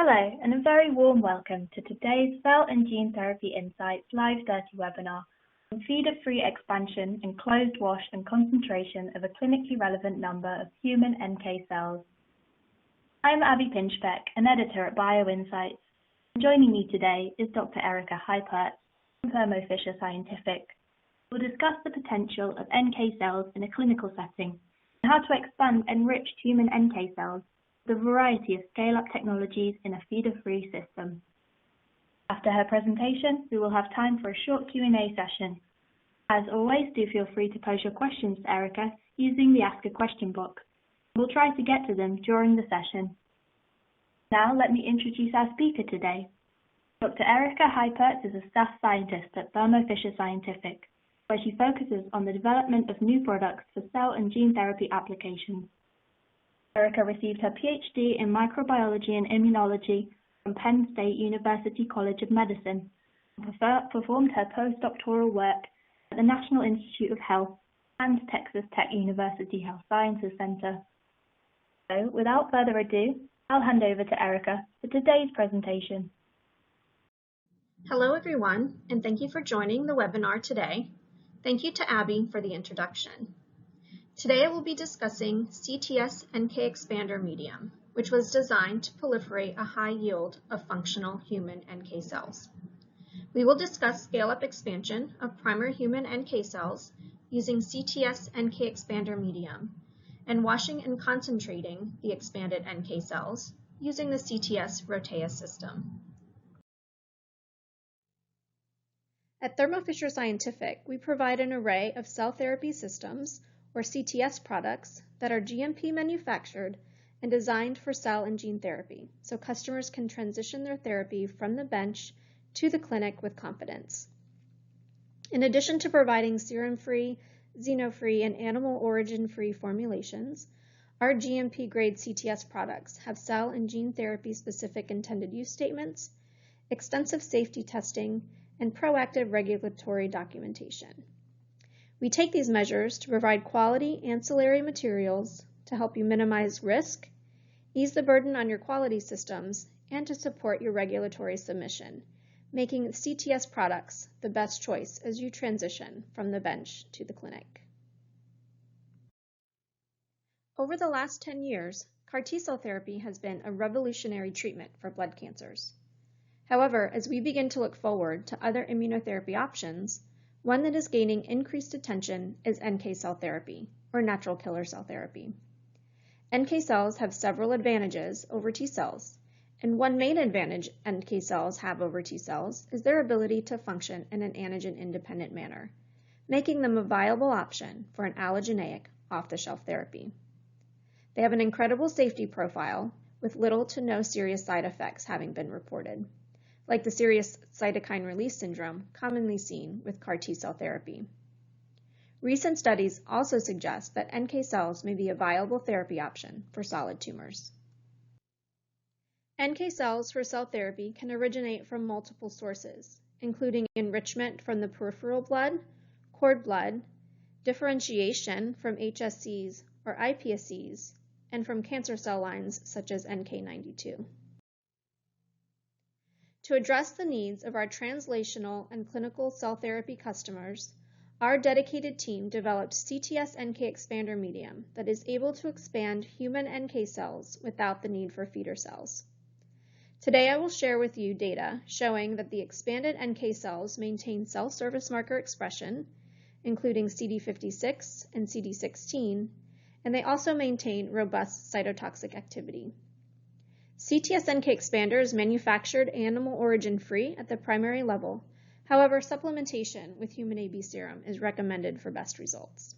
Hello, and a very warm welcome to today's Cell and Gene Therapy Insights Live 30 webinar on feeder-free expansion and closed wash and concentration of a clinically relevant number of human NK cells. I'm Abby Pinchbeck, an editor at BioInsights. Joining me today is Dr. Erica Heipert from Thermo Fisher Scientific. We'll discuss the potential of NK cells in a clinical setting and how to expand enriched human NK cells with a variety of scale-up technologies in a feeder-free system. After her presentation, we will have time for a short Q&A session. As always, do feel free to pose your questions to Erica using the Ask a Question box. We'll try to get to them during the session. Now, let me introduce our speaker today. Dr. Erica Heipert is a staff scientist at Thermo Fisher Scientific, where she focuses on the development of new products for cell and gene therapy applications. Erica received her PhD in microbiology and immunology from Penn State University College of Medicine and performed her postdoctoral work at the National Institute of Health and Texas Tech University Health Sciences Center. So, without further ado, I'll hand over to Erica for today's presentation. Hello everyone, and thank you for joining the webinar today. Thank you to Abby for the introduction. Today I will be discussing CTS NK-Xpander Medium, which was designed to proliferate a high yield of functional human NK cells. We will discuss scale-up expansion of primary human NK cells using CTS NK-Xpander Medium and washing and concentrating the expanded NK cells using the CTS Rotea system. At Thermo Fisher Scientific, we provide an array of cell therapy systems or CTS products that are GMP manufactured and designed for cell and gene therapy, so customers can transition their therapy from the bench to the clinic with confidence. In addition to providing serum-free, xeno-free, and animal origin-free formulations, our GMP-grade CTS products have cell and gene therapy-specific intended use statements, extensive safety testing, and proactive regulatory documentation. We take these measures to provide quality ancillary materials to help you minimize risk, ease the burden on your quality systems, and to support your regulatory submission, making CTS products the best choice as you transition from the bench to the clinic. Over the last 10 years, CAR T-cell therapy has been a revolutionary treatment for blood cancers. However, as we begin to look forward to other immunotherapy options, one that is gaining increased attention is NK cell therapy, or natural killer cell therapy. NK cells have several advantages over T cells, and one main advantage NK cells have over T cells is their ability to function in an antigen-independent manner, making them a viable option for an allogeneic, off-the-shelf therapy. They have an incredible safety profile with little to no serious side effects having been reported, like the serious cytokine release syndrome commonly seen with CAR T-cell therapy. Recent studies also suggest that NK cells may be a viable therapy option for solid tumors. NK cells for cell therapy can originate from multiple sources, including enrichment from the peripheral blood, cord blood, differentiation from HSCs or iPSCs, and from cancer cell lines such as NK92. To address the needs of our translational and clinical cell therapy customers, our dedicated team developed CTS NK-Xpander Medium that is able to expand human NK cells without the need for feeder cells. Today I will share with you data showing that the expanded NK cells maintain cell surface marker expression, including CD56 and CD16, and they also maintain robust cytotoxic activity. CTS NK-Xpander is manufactured animal origin free at the primary level. However, supplementation with human AB serum is recommended for best results.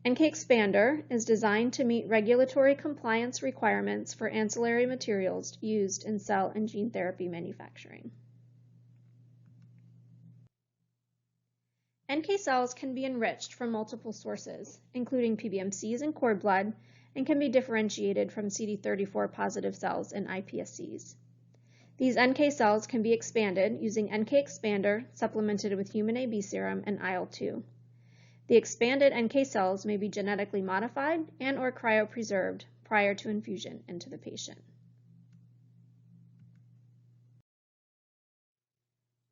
NK-Xpander is designed to meet regulatory compliance requirements for ancillary materials used in cell and gene therapy manufacturing. NK cells can be enriched from multiple sources, including PBMCs and cord blood, and can be differentiated from CD34 positive cells in iPSCs. These NK cells can be expanded using NK-Xpander supplemented with human AB serum and IL-2. The expanded NK cells may be genetically modified and/or cryopreserved prior to infusion into the patient.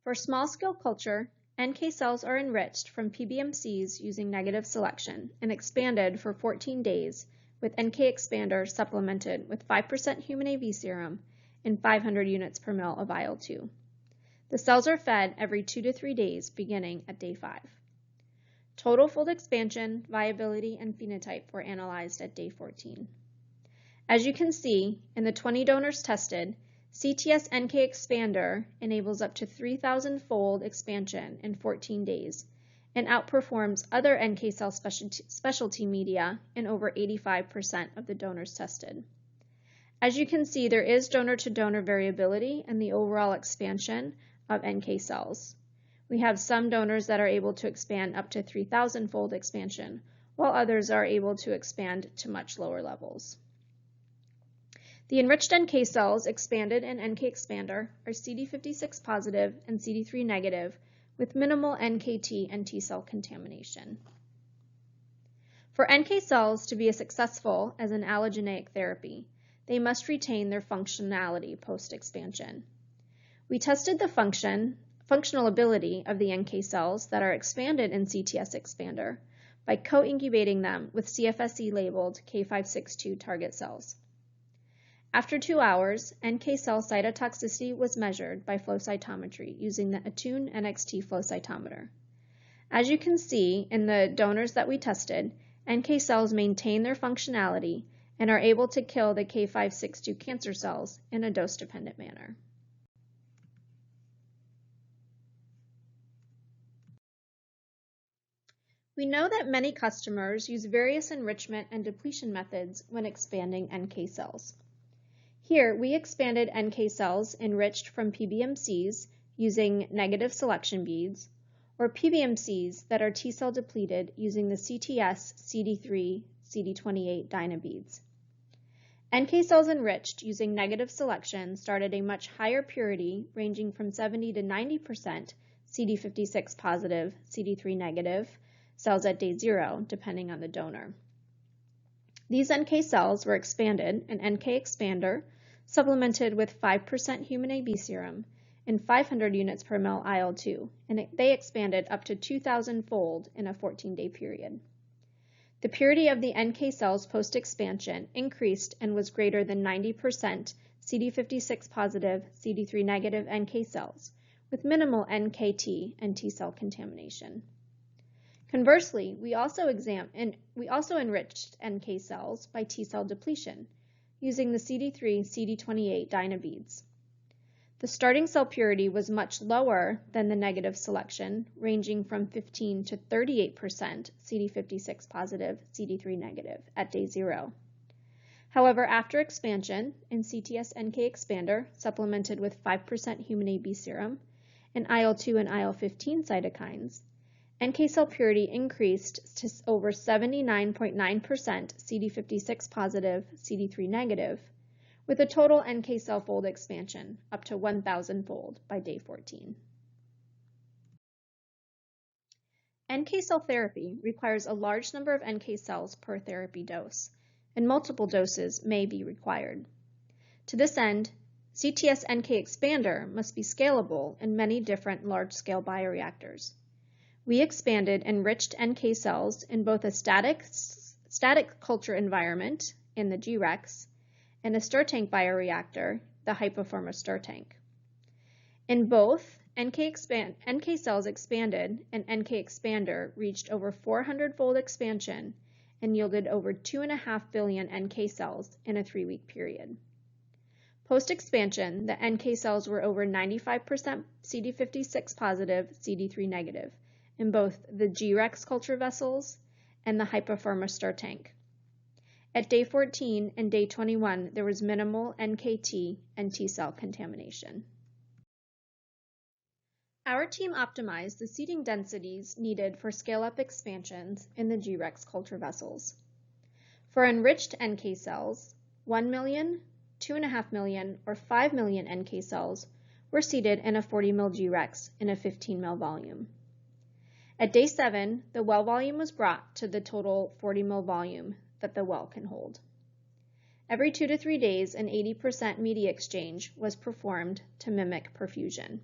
For small-scale culture, NK cells are enriched from PBMCs using negative selection and expanded for 14 days with NK-Xpander supplemented with 5% human AV serum and 500 units per ml of IL-2. The cells are fed every 2 to 3 days beginning at day 5. Total fold expansion, viability, and phenotype were analyzed at day 14. As you can see, in the 20 donors tested, CTS NK-Xpander enables up to 3,000-fold expansion in 14 days and outperforms other NK cell specialty media in over 85% of the donors tested. As you can see, there is donor-to-donor variability in the overall expansion of NK cells. We have some donors that are able to expand up to 3,000-fold expansion, while others are able to expand to much lower levels. The enriched NK cells expanded in NK-Xpander are CD56 positive and CD3 negative with minimal NKT and T cell contamination. For NK cells to be successful as an allogeneic therapy, they must retain their functionality post-expansion. We tested the functional ability of the NK cells that are expanded in CTS Xpander by co-incubating them with CFSE labeled K562 target cells. After 2 hours, NK cell cytotoxicity was measured by flow cytometry using the Attune NXT flow cytometer. As you can see in the donors that we tested, NK cells maintain their functionality and are able to kill the K562 cancer cells in a dose-dependent manner. We know that many customers use various enrichment and depletion methods when expanding NK cells. Here, we expanded NK cells enriched from PBMCs using negative selection beads, or PBMCs that are T-cell depleted using the CTS CD3 CD28 Dyna beads. NK cells enriched using negative selection start at a much higher purity, ranging from 70 to 90% CD56 positive, CD3 negative cells at day 0, depending on the donor. These NK cells were expanded in NK-Xpander, supplemented with 5% human AB serum and 500 units per ml IL-2, and they expanded up to 2,000-fold in a 14-day period. The purity of the NK cells post-expansion increased and was greater than 90% CD56 positive, CD3 negative NK cells, with minimal NKT and T cell contamination. Conversely, we also enriched NK cells by T cell depletion using the CD3 CD28 Dyna beads. The starting cell purity was much lower than the negative selection, ranging from 15 to 38% CD56 positive, CD3 negative at day 0. However, after expansion in CTS NK-Xpander, supplemented with 5% human AB serum and IL-2 and IL-15 cytokines, NK cell purity increased to over 79.9% CD56 positive, CD3 negative, with a total NK cell fold expansion up to 1,000-fold by day 14. NK cell therapy requires a large number of NK cells per therapy dose, and multiple doses may be required. To this end, CTS NK-Xpander must be scalable in many different large-scale bioreactors. We expanded enriched NK cells in both a static culture environment in the G-Rex and a stir tank bioreactor, the hypothermal stir tank. In both, NK cells expanded and NK-Xpander reached over 400-fold expansion and yielded over 2.5 billion NK cells in a 3-week period. Post-expansion, the NK cells were over 95% CD56 positive, CD3 negative in both the G-Rex culture vessels and the hypothermal stir tank. At day 14 and day 21, there was minimal NKT and T cell contamination. Our team optimized the seeding densities needed for scale-up expansions in the G-Rex culture vessels. For enriched NK cells, 1 million, 2.5 million, or 5 million NK cells were seeded in a 40 ml G-Rex in a 15 ml volume. At day 7, the well volume was brought to the total 40 ml volume that the well can hold. Every 2 to 3 days, an 80% media exchange was performed to mimic perfusion.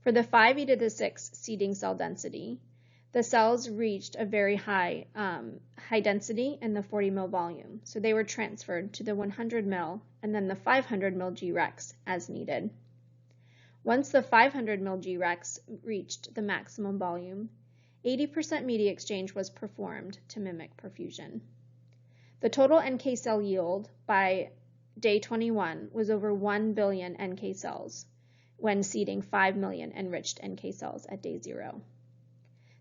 For the 5e⁶ seeding cell density, the cells reached a very high density in the 40 ml volume, so they were transferred to the 100 ml and then the 500 ml G-Rex as needed. Once the 500 ml G-Rex reached the maximum volume, 80% media exchange was performed to mimic perfusion. The total NK cell yield by day 21 was over 1 billion NK cells when seeding 5 million enriched NK cells at day 0.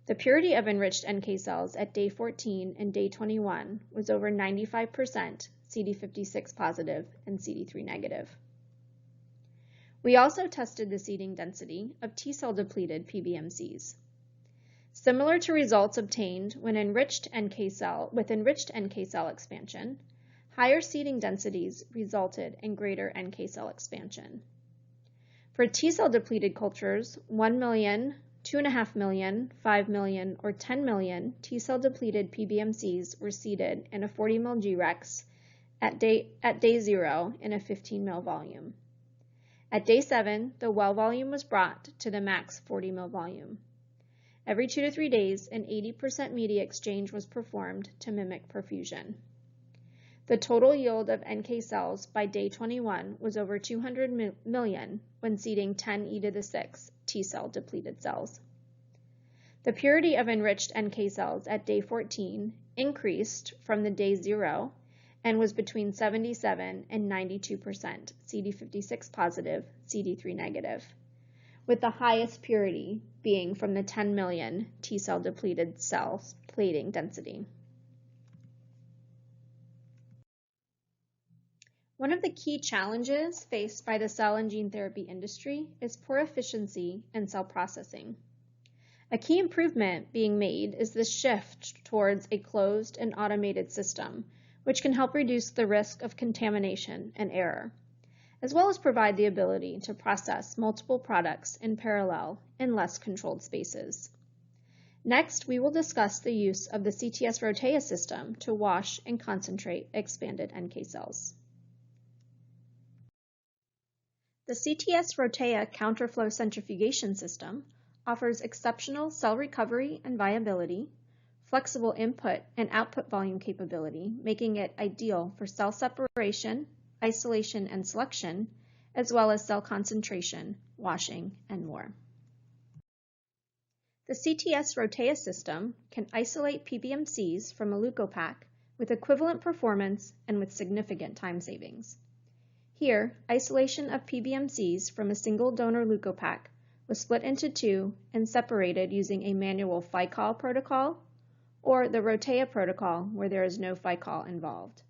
The purity of enriched NK cells at day 14 and day 21 was over 95% CD56 positive and CD3 negative. We also tested the seeding density of T-cell depleted PBMCs. Similar to results obtained when enriched NK cell expansion, higher seeding densities resulted in greater NK cell expansion. For T-cell depleted cultures, 1 million, 2.5 million, 5 million, or 10 million T-cell depleted PBMCs were seeded in a 40 ml G-Rex at day 0 in a 15 ml volume. At day 7, the well volume was brought to the max 40 ml volume. Every 2 to 3 days, an 80% media exchange was performed to mimic perfusion. The total yield of NK cells by day 21 was over 200 million when seeding 10e⁶ T-cell depleted cells. The purity of enriched NK cells at day 14 increased from the day 0 and was between 77 and 92% CD56 positive, CD3 negative, with the highest purity being from the 10 million T-cell depleted cells plating density. One of the key challenges faced by the cell and gene therapy industry is poor efficiency in cell processing. A key improvement being made is the shift towards a closed and automated system, which can help reduce the risk of contamination and error, as well as provide the ability to process multiple products in parallel in less controlled spaces. Next, we will discuss the use of the CTS Rotea system to wash and concentrate expanded NK cells. The CTS Rotea Counterflow centrifugation system offers exceptional cell recovery and viability, flexible input and output volume capability, making it ideal for cell separation, isolation and selection, as well as cell concentration, washing, and more. The CTS Rotea system can isolate PBMCs from a leukopak with equivalent performance and with significant time savings. Here, isolation of PBMCs from a single donor leukopak was split into 2 and separated using a manual FICOL protocol or the Rotea protocol where there is no FICOL involved.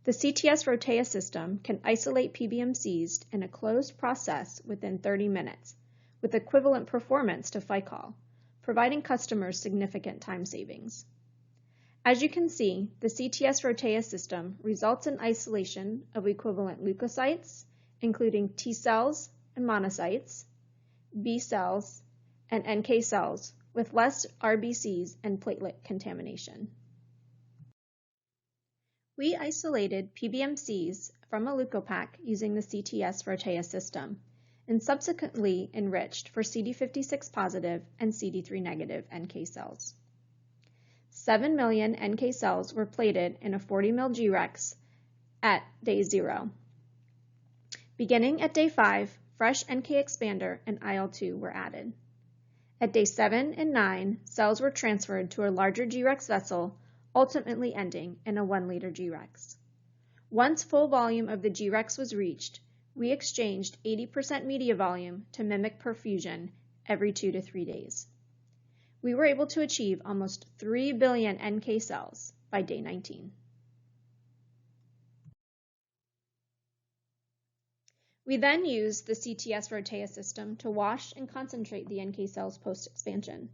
The CTS Rotea system can isolate PBMCs in a closed process within 30 minutes with equivalent performance to FICOL, providing customers significant time savings. As you can see, the CTS Rotea system results in isolation of equivalent leukocytes, including T cells and monocytes, B cells, and NK cells, with less RBCs and platelet contamination. We isolated PBMCs from a leukopak using the CTS Rotea system and subsequently enriched for CD56 positive and CD3 negative NK cells. 7 million NK cells were plated in a 40 ml G-Rex at day 0. Beginning at day 5, fresh NK-Xpander and IL-2 were added. At day 7 and 9, cells were transferred to a larger G-Rex vessel, ultimately ending in a 1 liter G-Rex. Once full volume of the G-Rex was reached, we exchanged 80% media volume to mimic perfusion every 2 to 3 days. We were able to achieve almost 3 billion NK cells by day 19. We then used the CTS Rotea system to wash and concentrate the NK cells post-expansion.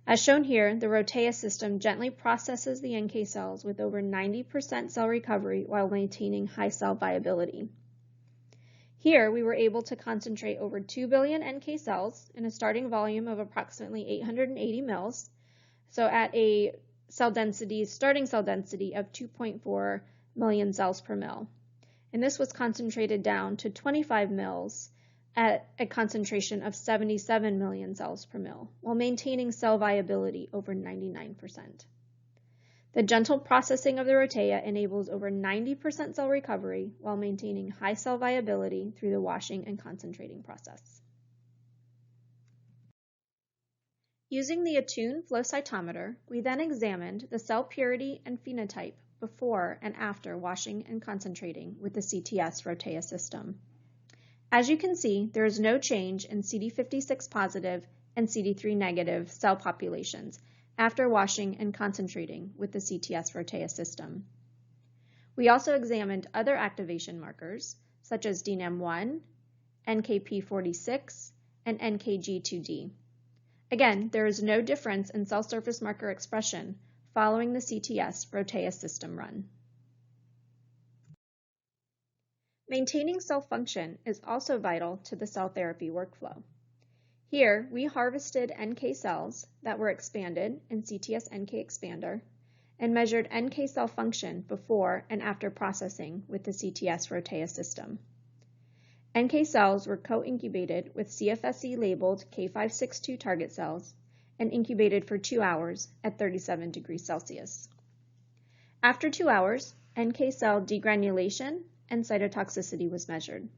As shown here, the Rotea system gently processes the NK cells with over 90% cell recovery while maintaining high cell viability. Here, we were able to concentrate over 2 billion NK cells in a starting volume of approximately 880 mils, so at a starting cell density of 2.4 million cells per mil. And this was concentrated down to 25 mils at a concentration of 77 million cells per mil, while maintaining cell viability over 99%. The gentle processing of the Rotea enables over 90% cell recovery while maintaining high cell viability through the washing and concentrating process. Using the Attune flow cytometer, we then examined the cell purity and phenotype before and after washing and concentrating with the CTS Rotea system. As you can see, there is no change in CD56 positive and CD3 negative cell populations after washing and concentrating with the CTS Rotea system. We also examined other activation markers, such as DNAM1, NKp46, and NKG2D. Again, there is no difference in cell surface marker expression following the CTS Rotea system run. Maintaining cell function is also vital to the cell therapy workflow. Here, we harvested NK cells that were expanded in CTS NK-Xpander and measured NK cell function before and after processing with the CTS Rotea system. NK cells were co-incubated with CFSE-labeled K562 target cells and incubated for 2 hours at 37 degrees Celsius. After 2 hours, NK cell degranulation and cytotoxicity was measured.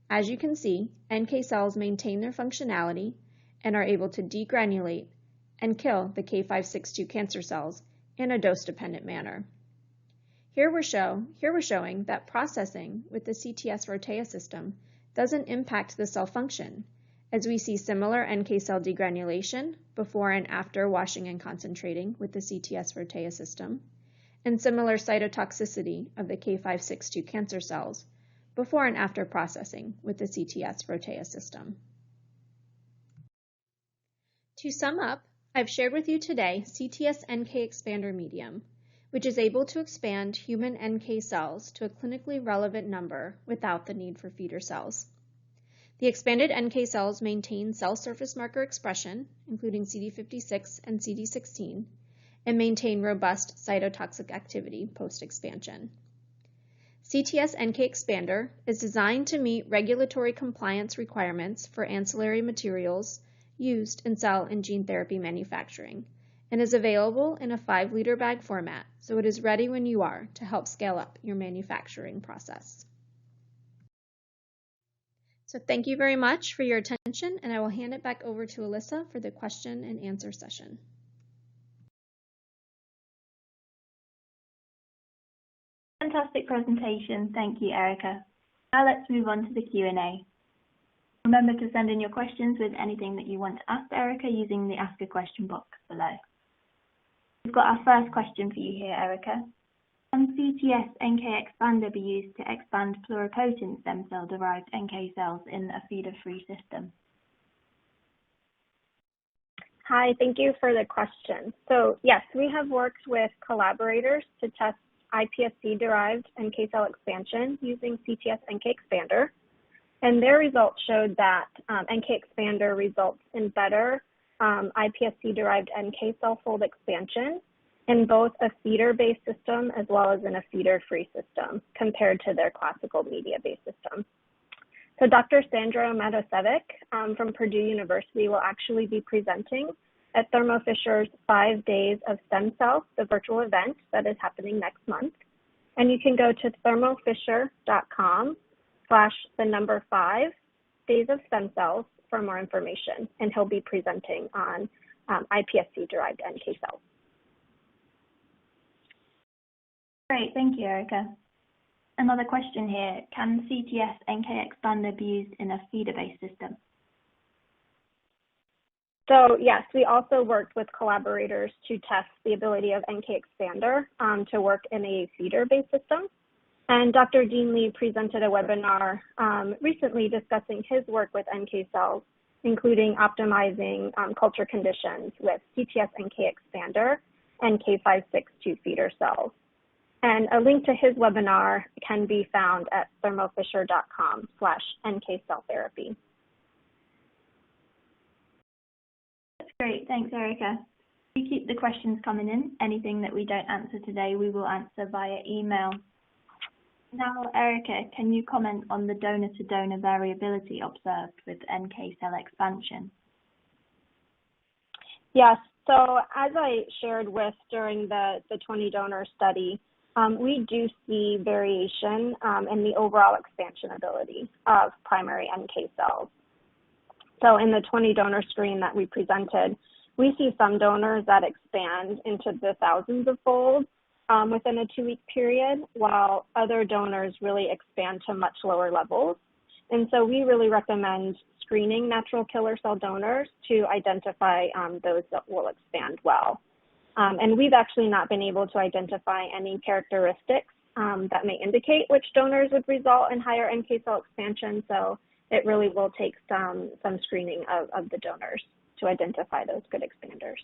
As you can see, NK cells maintain their functionality and are able to degranulate and kill the K562 cancer cells in a dose-dependent manner. Here we're showing that processing with the CTS Rotea system doesn't impact the cell function, as we see similar NK cell degranulation before and after washing and concentrating with the CTS Rotea system, and similar cytotoxicity of the K562 cancer cells before and after processing with the CTS Rotea system. To sum up, I've shared with you today CTS NK-Xpander Medium, which is able to expand human NK cells to a clinically relevant number without the need for feeder cells. The expanded NK cells maintain cell surface marker expression, including CD56 and CD16, and maintain robust cytotoxic activity post-expansion. CTS NK-Xpander is designed to meet regulatory compliance requirements for ancillary materials used in cell and gene therapy manufacturing, and is available in a 5-liter bag format, so it is ready when you are to help scale up your manufacturing process. So thank you very much for your attention, and I will hand it back over to Alyssa for the question and answer session. Fantastic presentation. Thank you, Erica. Now let's move on to the Q&A. Remember to send in your questions with anything that you want to ask Erica using the Ask a Question box below. We've got our first question for you here, Erica. Can CTS NK-Xpander be used to expand pluripotent stem cell-derived NK cells in a feeder-free system? Hi, thank you for the question. So yes, we have worked with collaborators to test iPSC-derived NK cell expansion using CTS NK-Xpander, and their results showed that NK-Xpander results in better iPSC-derived NK cell fold expansion in both a feeder-based system as well as in a feeder-free system compared to their classical media-based system. So Dr. Sandra Matosevic from Purdue University will actually be presenting at Thermo Fisher's 5 Days of Stem Cells, the virtual event that is happening next month. And you can go to thermofisher.com/5 Days of Stem Cells for more information, and he'll be presenting on iPSC-derived NK cells. Great, thank you, Erica. Another question here, can CTS NK-Xpander be used in a feeder-based system? So yes, we also worked with collaborators to test the ability of NK-Xpander to work in a feeder-based system. And Dr. Dean Lee presented a webinar recently discussing his work with NK cells, including optimizing culture conditions with CTS NK-Xpander and K562 feeder cells. And a link to his webinar can be found at thermofisher.com/NK-cell-therapy. That's great, thanks, Erica. You keep the questions coming in. Anything that we don't answer today, we will answer via email. Now, Erica, can you comment on the donor-to-donor variability observed with NK cell expansion? Yes, so as I shared with during the 20 donor study, we do see variation in the overall expansion ability of primary NK cells. So in the 20 donor screen that we presented, we see some donors that expand into the thousands of folds within a 2-week period, while other donors really expand to much lower levels. And so we really recommend screening natural killer cell donors to identify those that will expand well. And we've actually not been able to identify any characteristics that may indicate which donors would result in higher NK cell expansion. So it really will take some screening of the donors to identify those good expanders.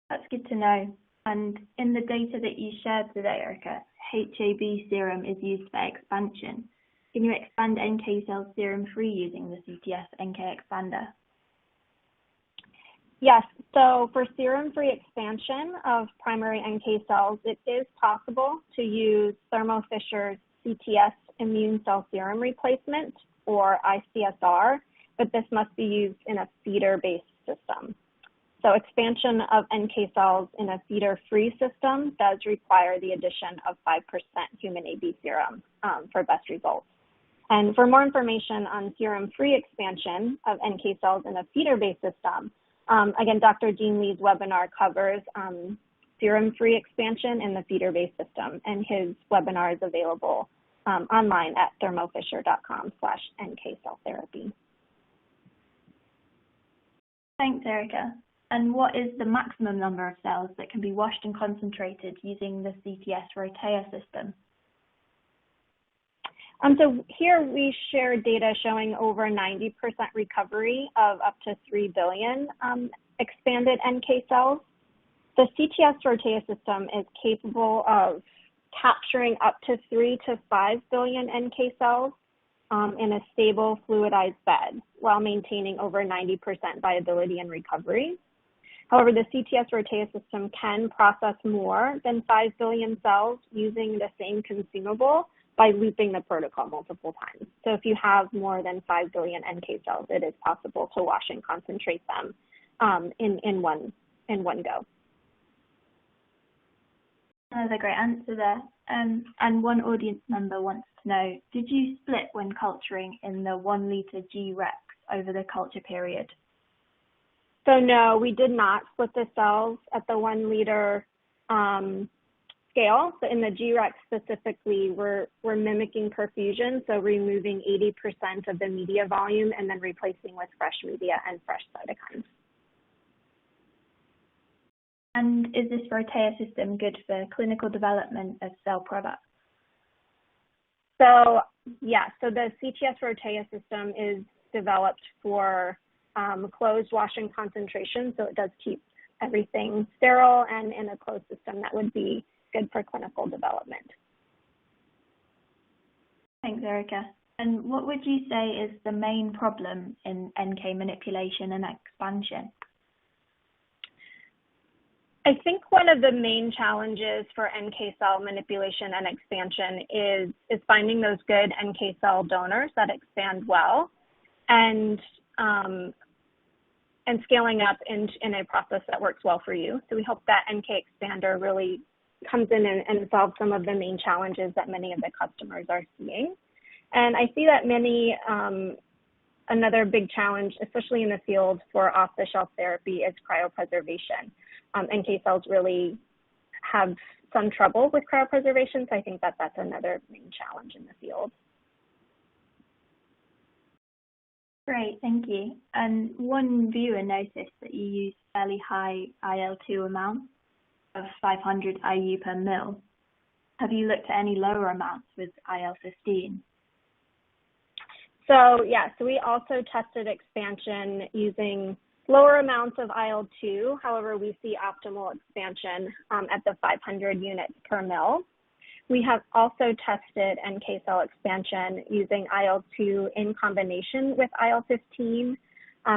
That's good to know. And in the data that you shared today, Erica, HAB serum is used for expansion. Can you expand NK cells serum-free using the CTS NK-Xpander? Yes, so for serum-free expansion of primary NK cells, it is possible to use Thermo Fisher's CTS immune cell serum replacement, or ICSR, but this must be used in a feeder-based system. So expansion of NK cells in a feeder-free system does require the addition of 5% human AB serum for best results. And for more information on serum-free expansion of NK cells in a feeder-based system, again, Dr. Dean Lee's webinar covers serum-free expansion in the feeder-based system, and his webinar is available online at thermofisher.com/NK-cell-therapy. Thanks, Erica. And what is the maximum number of cells that can be washed and concentrated using the CTS Rotea system? So here we share data showing over 90% recovery of up to 3 billion expanded NK cells. The CTS Rotea system is capable of capturing up to 3 to 5 billion NK cells in a stable fluidized bed while maintaining over 90% viability and recovery. However, the CTS Rotea system can process more than 5 billion cells using the same consumable by looping the protocol multiple times. So if you have more than 5 billion NK cells, it is possible to wash and concentrate them in one go. Another great answer there. And one audience member wants to know, did you split when culturing in the 1 liter G-Rex over the culture period? So no, we did not split the cells at the 1 liter scale. So in the G-Rex specifically, we're mimicking perfusion, so removing 80% of the media volume and then replacing with fresh media and fresh cytokines. And is this Rotea system good for clinical development of cell products? So yeah, so the CTS Rotea system is developed for closed wash and concentration, so it does keep everything sterile and in a closed system that would be good for clinical development. Thanks, Erica. And what would you say is the main problem in NK manipulation and expansion? I think one of the main challenges for NK cell manipulation and expansion is finding those good NK cell donors that expand well and scaling up in a process that works well for you. So we hope that NK-Xpander really comes in and solves some of the main challenges that many of the customers are seeing. And I see that another big challenge, especially in the field for off-the-shelf therapy, is cryopreservation. NK cells really have some trouble with cryopreservation, so I think that's another main challenge in the field. Great, thank you. And one viewer noticed that you use fairly high IL-2 amounts of 500 IU per mil. Have you looked at any lower amounts with IL-15? So yeah, so we also tested expansion using lower amounts of IL-2. However, we see optimal expansion at the 500 units per mil. We have also tested NK cell expansion using IL-2 in combination with IL-15,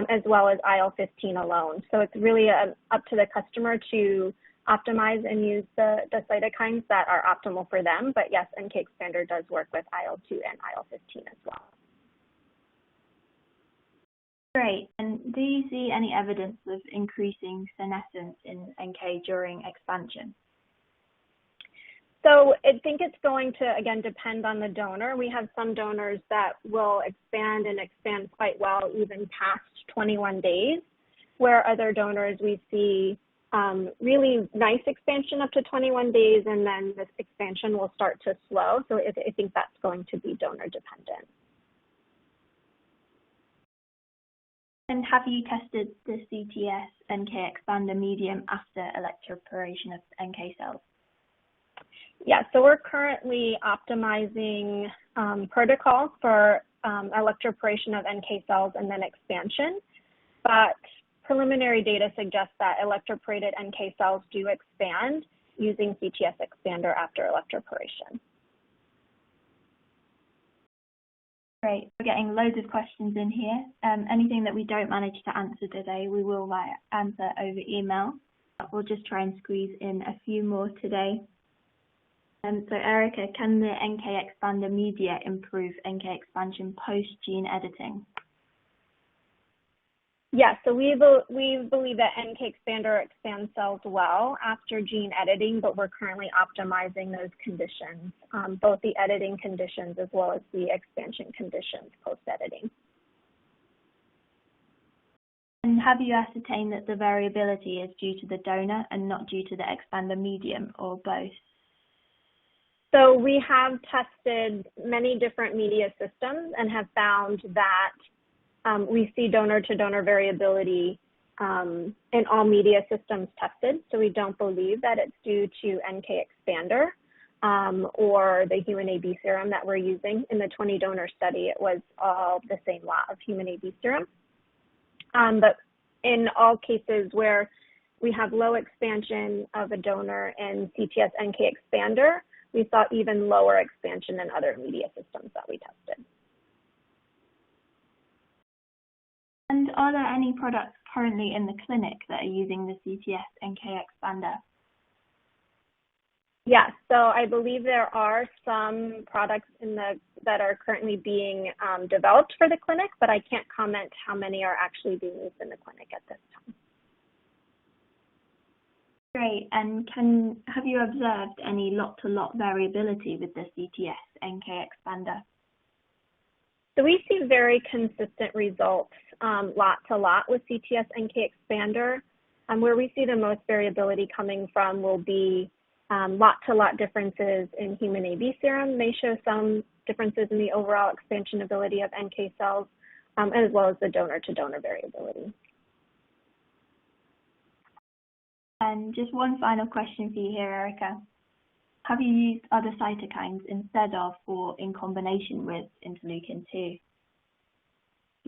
as well as IL-15 alone. So it's really up to the customer to optimize and use the cytokines that are optimal for them. But yes, NK-Xpander does work with IL-2 and IL-15 as well. Great. And do you see any evidence of increasing senescence in NK during expansion? So I think it's going to, again, depend on the donor. We have some donors that will expand and expand quite well even past 21 days, where other donors we see really nice expansion up to 21 days, and then this expansion will start to slow. So I think that's going to be donor dependent. And have you tested the CTS NK-Xpander Medium after electroporation of NK cells? Yeah, so we're currently optimizing protocols for electroporation of NK cells and then expansion, but preliminary data suggests that electroporated NK cells do expand using CTS Xpander after electroporation. Great, we're getting loads of questions in here. Anything that we don't manage to answer today, we will answer over email. We'll just try and squeeze in a few more today. So Erica, can the NK-Xpander media improve NK expansion post-gene editing? Yes, so we believe that NK-Xpander expands cells well after gene editing, but we're currently optimizing those conditions, both the editing conditions as well as the expansion conditions post-editing. And have you ascertained that the variability is due to the donor and not due to the expander medium, or both? So we have tested many different media systems and have found that we see donor-to-donor variability in all media systems tested. So we don't believe that it's due to NK-Xpander or the human AB serum that we're using. In the 20-donor study, it was all the same lot of human AB serum. But in all cases where we have low expansion of a donor in CTS NK-Xpander, we saw even lower expansion in other media systems that we tested. And are there any products currently in the clinic that are using the CTS NK-Xpander? Yes, so I believe there are some products that are currently being developed for the clinic, but I can't comment how many are actually being used in the clinic at this time. Great, and have you observed any lot-to-lot variability with the CTS NK-Xpander? So we see very consistent results lot-to-lot with CTS NK-Xpander. Where we see the most variability coming from will be lot-to-lot differences in human AB serum may show some differences in the overall expansion ability of NK cells, as well as the donor-to-donor variability. And just one final question for you here, Erica. Have you used other cytokines instead of or in combination with interleukin-2?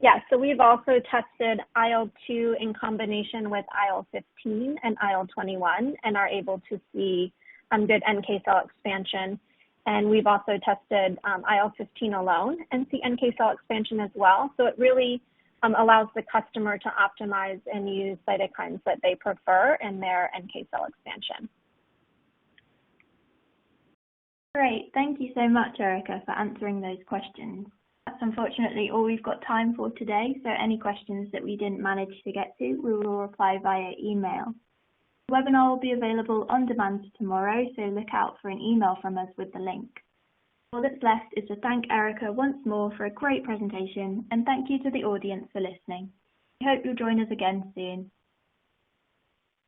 Yeah, so we've also tested IL-2 in combination with IL-15 and IL-21 and are able to see good NK cell expansion. And we've also tested IL-15 alone and see NK cell expansion as well. So it really allows the customer to optimize and use cytokines that they prefer in their NK cell expansion. Great, thank you so much, Erica, for answering those questions. That's unfortunately all we've got time for today, so any questions that we didn't manage to get to, we will reply via email. The webinar will be available on demand tomorrow, so look out for an email from us with the link. All that's left is to thank Erica once more for a great presentation, and thank you to the audience for listening. We hope you'll join us again soon.